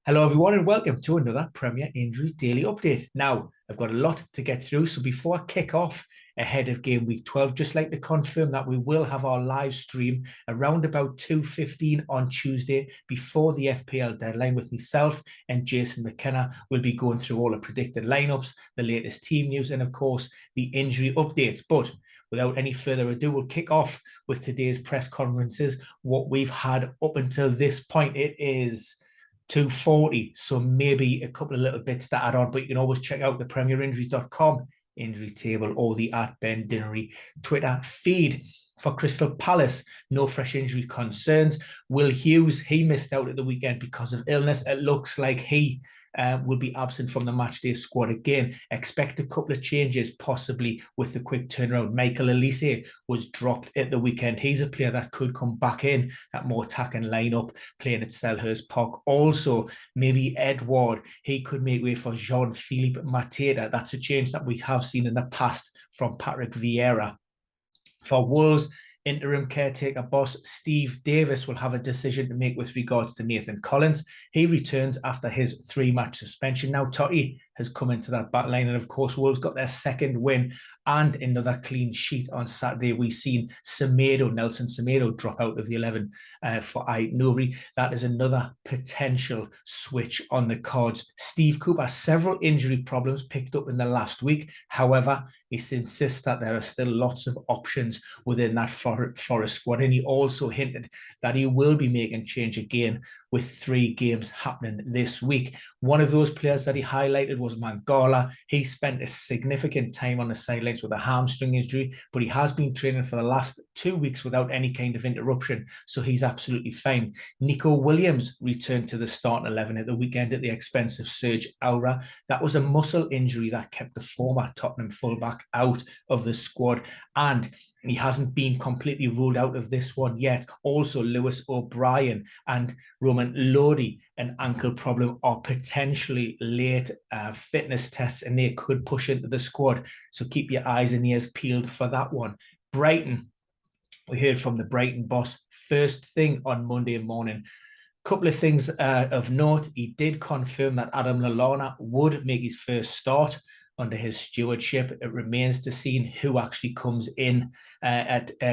Hello, everyone, and welcome to another Premier Injuries Daily Update. Now, I've got a lot to get through, so before I kick off ahead of game week 12, just like to confirm that we will have our live stream around about 2:15 on Tuesday before the FPL deadline with myself and Jason McKenna. We'll be going through all the predicted lineups, the latest team news, and of course, the injury updates. But without any further ado, we'll kick off with today's press conferences. What we've had up until this point, it is 240, so maybe a couple of little bits to add on, but you can always check out the premierinjuries.com injury table or the @BenDinnery Twitter feed. For Crystal Palace, no fresh injury concerns. Will Hughes, he missed out at the weekend because of illness. It looks like he will be absent from the matchday squad again. Expect a couple of changes, possibly with the quick turnaround. Michael Elise was dropped at the weekend. He's a player that could come back in that more attacking lineup, playing at Selhurst Park. Also, maybe Edward, he could make way for Jean-Philippe Mateta. That's a change that we have seen in the past from Patrick Vieira. For Wolves, interim caretaker boss Steve Davis will have a decision to make with regards to Nathan Collins. He returns after his 3-match suspension. Now, Totti has come into that back line, and of course, Wolves got their second win and another clean sheet on Saturday. We've seen Nelson Semedo drop out of the 11 for Aït-Nouri. That is another potential switch on the cards. Steve Cooper, several injury problems picked up in the last week. However, he insists that there are still lots of options within that Forest squad, and he also hinted that he will be making change again with 3 games happening this week. One of those players that he highlighted was Mangala. He spent a significant time on the sidelines with a hamstring injury, but he has been training for the last 2 weeks without any kind of interruption, so he's absolutely fine. Nico Williams returned to the starting 11 at the weekend at the expense of Serge Aurier. That was a muscle injury that kept the former Tottenham fullback out of the squad, and he hasn't been completely ruled out of this one yet. Also, Lewis O'Brien and Roman Lodi, an ankle problem, are potentially late fitness tests, and they could push into the squad. So keep your eyes and ears peeled for that one. Brighton, we heard from the Brighton boss first thing on Monday morning. Couple of things of note. He did confirm that Adam Lallana would make his first start under his stewardship. It remains to see who actually comes in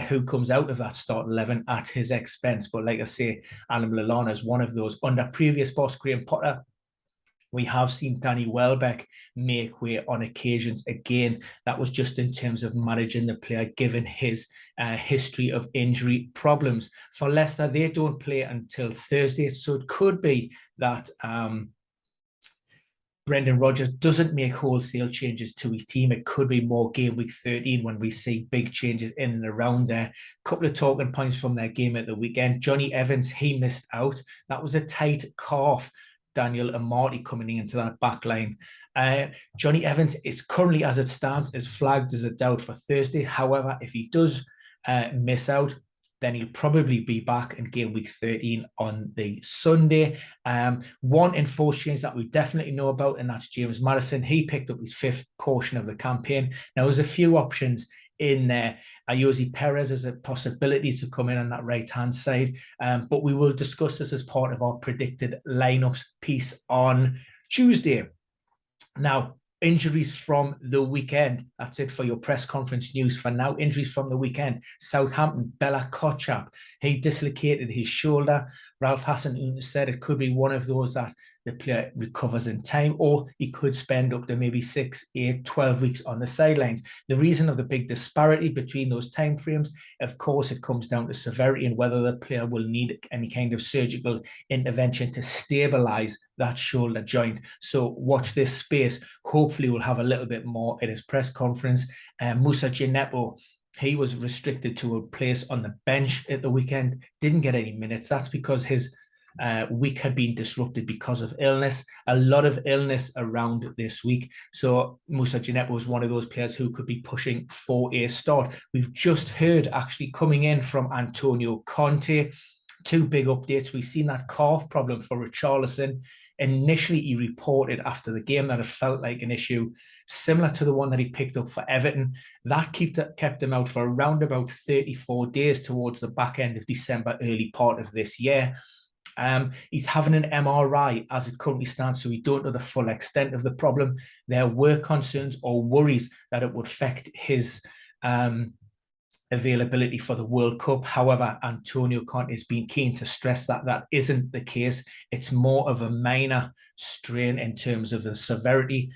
who comes out of that start 11 at his expense. But like I say, Adam Lallana is one of those. Under previous boss Graham Potter, we have seen Danny Welbeck make way on occasions. Again, that was just in terms of managing the player, given his history of injury problems. For Leicester, they don't play until Thursday, so it could be that Brendan Rodgers doesn't make wholesale changes to his team. It could be more game week 13 when we see big changes in and around there. A couple of talking points from their game at the weekend. Johnny Evans, he missed out. That was a tight calf. Daniel Amati coming into that back line. Johnny Evans is currently, as it stands, is flagged as a doubt for Thursday. However, if he does miss out, then he'll probably be back in game week 13 on the Sunday. One enforced change that we definitely know about, and that's James Maddison. He picked up his 5th caution of the campaign. Now, there's a few options in there. Ayoze Perez is a possibility to come in on that right-hand side, but we will discuss this as part of our predicted lineups piece on Tuesday. Now, injuries from the weekend. That's it for your press conference news for now. Injuries from the weekend. Southampton, Bella Kotchap, he dislocated his shoulder. Ralph Hasenhuttl said it could be one of those that the player recovers in time, or he could spend up to maybe 6, 8, 12 weeks on the sidelines. The reason of the big disparity between those timeframes, of course, it comes down to severity and whether the player will need any kind of surgical intervention to stabilize that shoulder joint. So watch this space. Hopefully we'll have a little bit more at his press conference. Moussa Djenepo, he was restricted to a place on the bench at the weekend, didn't get any minutes. That's because his week had been disrupted because of illness. A lot of illness around this week. So Moussa Djenepo was one of those players who could be pushing for a start. We've just heard actually coming in from Antonio Conte, 2 big updates. We've seen that calf problem for Richarlison. Initially, he reported after the game that it felt like an issue similar to the one that he picked up for Everton. That kept him out for around about 34 days towards the back end of December, early part of this year. He's having an MRI as it currently stands, so we don't know the full extent of the problem. There were concerns or worries that it would affect his availability for the World Cup. However, Antonio Conte has been keen to stress that that isn't the case. It's more of a minor strain in terms of the severity.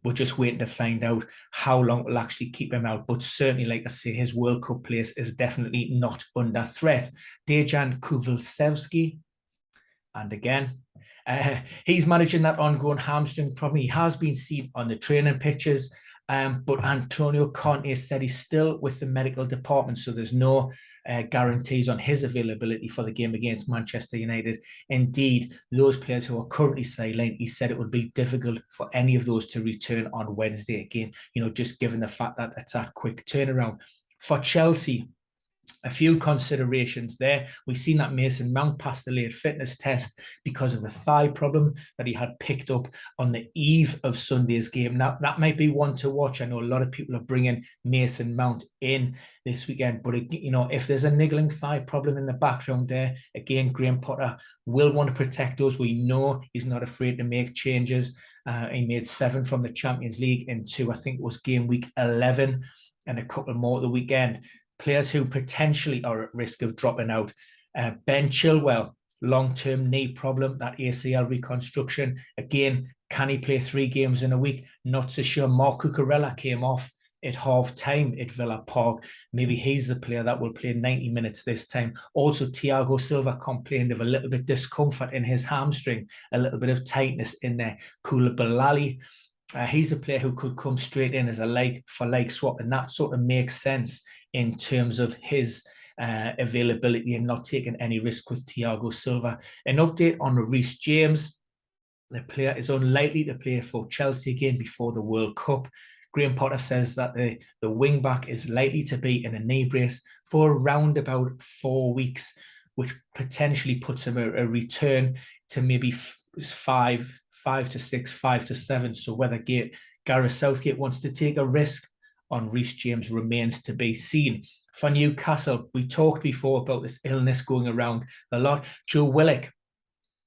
We're just waiting to find out how long it will actually keep him out. But certainly, like I say, his World Cup place is definitely not under threat. Dejan Kulusevski, and again, he's managing that ongoing hamstring problem. He has been seen on the training pitches, but Antonio Conte said he's still with the medical department, so there's no guarantees on his availability for the game against Manchester United. Indeed, those players who are currently sidelined, he said it would be difficult for any of those to return on Wednesday again, just given the fact that it's that quick turnaround. For Chelsea, a few considerations there. We've seen that Mason Mount passed the late fitness test because of a thigh problem that he had picked up on the eve of Sunday's game. Now, that might be one to watch. I know a lot of people are bringing Mason Mount in this weekend, but if there's a niggling thigh problem in the background there, again, Graham Potter will want to protect us. We know he's not afraid to make changes. He made 7 from the Champions League into, I think it was game week 11, and a couple more at the weekend. Players who potentially are at risk of dropping out. Ben Chilwell, long-term knee problem, that ACL reconstruction. Again, can he play 3 games in a week? Not so sure. Marc Cucurella came off at half-time at Villa Park. Maybe he's the player that will play 90 minutes this time. Also, Thiago Silva complained of a little bit of discomfort in his hamstring, a little bit of tightness in there. Koulibaly, he's a player who could come straight in as a like-for-like swap, and that sort of makes sense in terms of his availability and not taking any risk with Thiago Silva. An update on Reece James. The player is unlikely to play for Chelsea again before the World Cup. Graham Potter says that the wing-back is likely to be in a knee brace for around about 4 weeks, which potentially puts him a return to maybe 5 to 6, 5 to 7. So whether Gareth Southgate wants to take a risk on Reece James remains to be seen. For Newcastle, we talked before about this illness going around a lot. Joe Willock,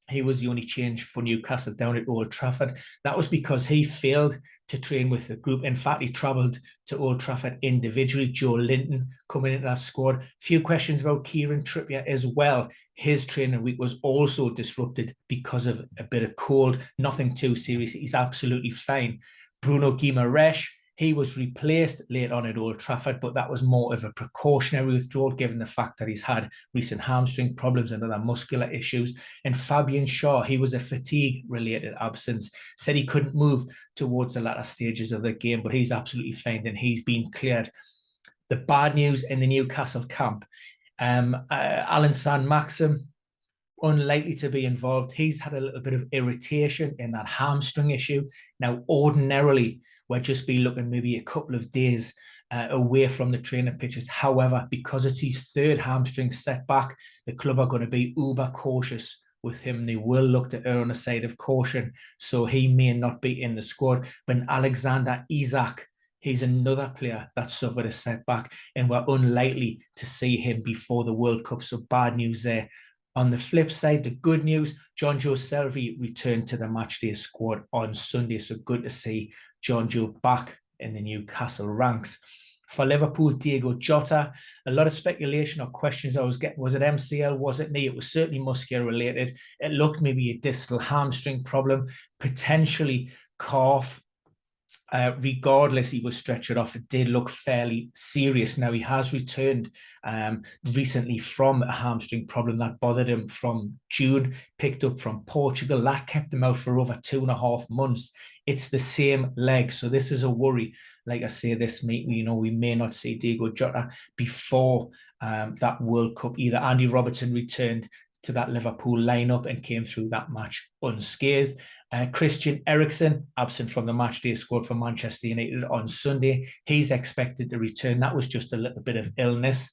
he was the only change for Newcastle down at Old Trafford. That was because he failed to train with the group. In fact, he travelled to Old Trafford individually. Joe Linton coming into that squad. Few questions about Kieran Trippier as well. His training week was also disrupted because of a bit of cold. Nothing too serious. He's absolutely fine. Bruno Guimaraes, he was replaced late on at Old Trafford, but that was more of a precautionary withdrawal given the fact that he's had recent hamstring problems and other muscular issues. And Fabian Shaw, he was a fatigue-related absence, said he couldn't move towards the latter stages of the game, but he's absolutely fine and he's been cleared. The bad news in the Newcastle camp, Alan Saint-Maxim, unlikely to be involved. He's had a little bit of irritation in that hamstring issue. Now, ordinarily, we'll just be looking maybe a couple of days away from the training pitches. However, because it's his 3rd hamstring setback, the club are going to be uber cautious with him. They will look to err on the side of caution, so he may not be in the squad. But Alexander Isak, he's another player that suffered a setback, and we're unlikely to see him before the World Cup. So bad news there. On the flip side, the good news, Jonjo Shelvey returned to the matchday squad on Sunday. So good to see Jonjo back in the Newcastle ranks. For Liverpool, Diego Jota, a lot of speculation or questions I was getting. Was it MCL? Was it knee? It was certainly muscular related. It looked maybe a distal hamstring problem, potentially calf. Regardless, he was stretchered off. It did look fairly serious. Now, he has returned recently from a hamstring problem that bothered him from June, picked up from Portugal. That kept him out for over 2.5 months. It's the same leg, so this is a worry. Like I say, we may not see Diego Jota before that World Cup either. Andy Robertson returned to that Liverpool lineup and came through that match unscathed. Christian Eriksen, absent from the matchday squad for Manchester United on Sunday. He's expected to return. That was just a little bit of illness.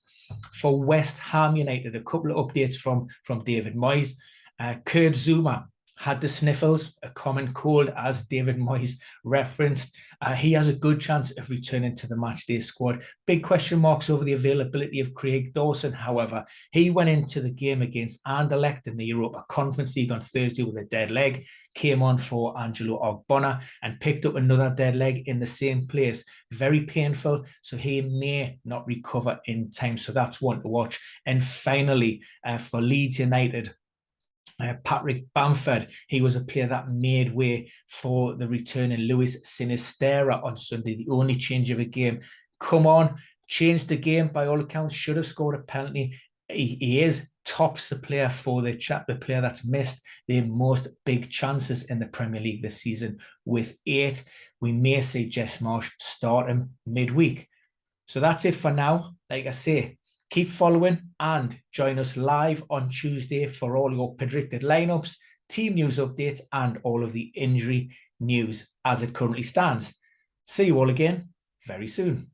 For West Ham United, a couple of updates from David Moyes. Kurt Zouma, had the sniffles, a common cold, as David Moyes referenced. He has a good chance of returning to the matchday squad. Big question marks over the availability of Craig Dawson, however. He went into the game against Anderlecht in the Europa Conference League on Thursday with a dead leg, came on for Angelo Ogbonna and picked up another dead leg in the same place. Very painful, so he may not recover in time. So that's one to watch. And finally, for Leeds United, Patrick Bamford, he was a player that made way for the return in Luis Sinisterra on Sunday, the only change of a game. Come on, changed the game by all accounts, should have scored a penalty. He is tops the player for the player that's missed the most big chances in the Premier League this season with 8. We may see Jess Marsh start him midweek. So that's it for now. Like I say, keep following and join us live on Tuesday for all your predicted lineups, team news updates, and all of the injury news as it currently stands. See you all again very soon.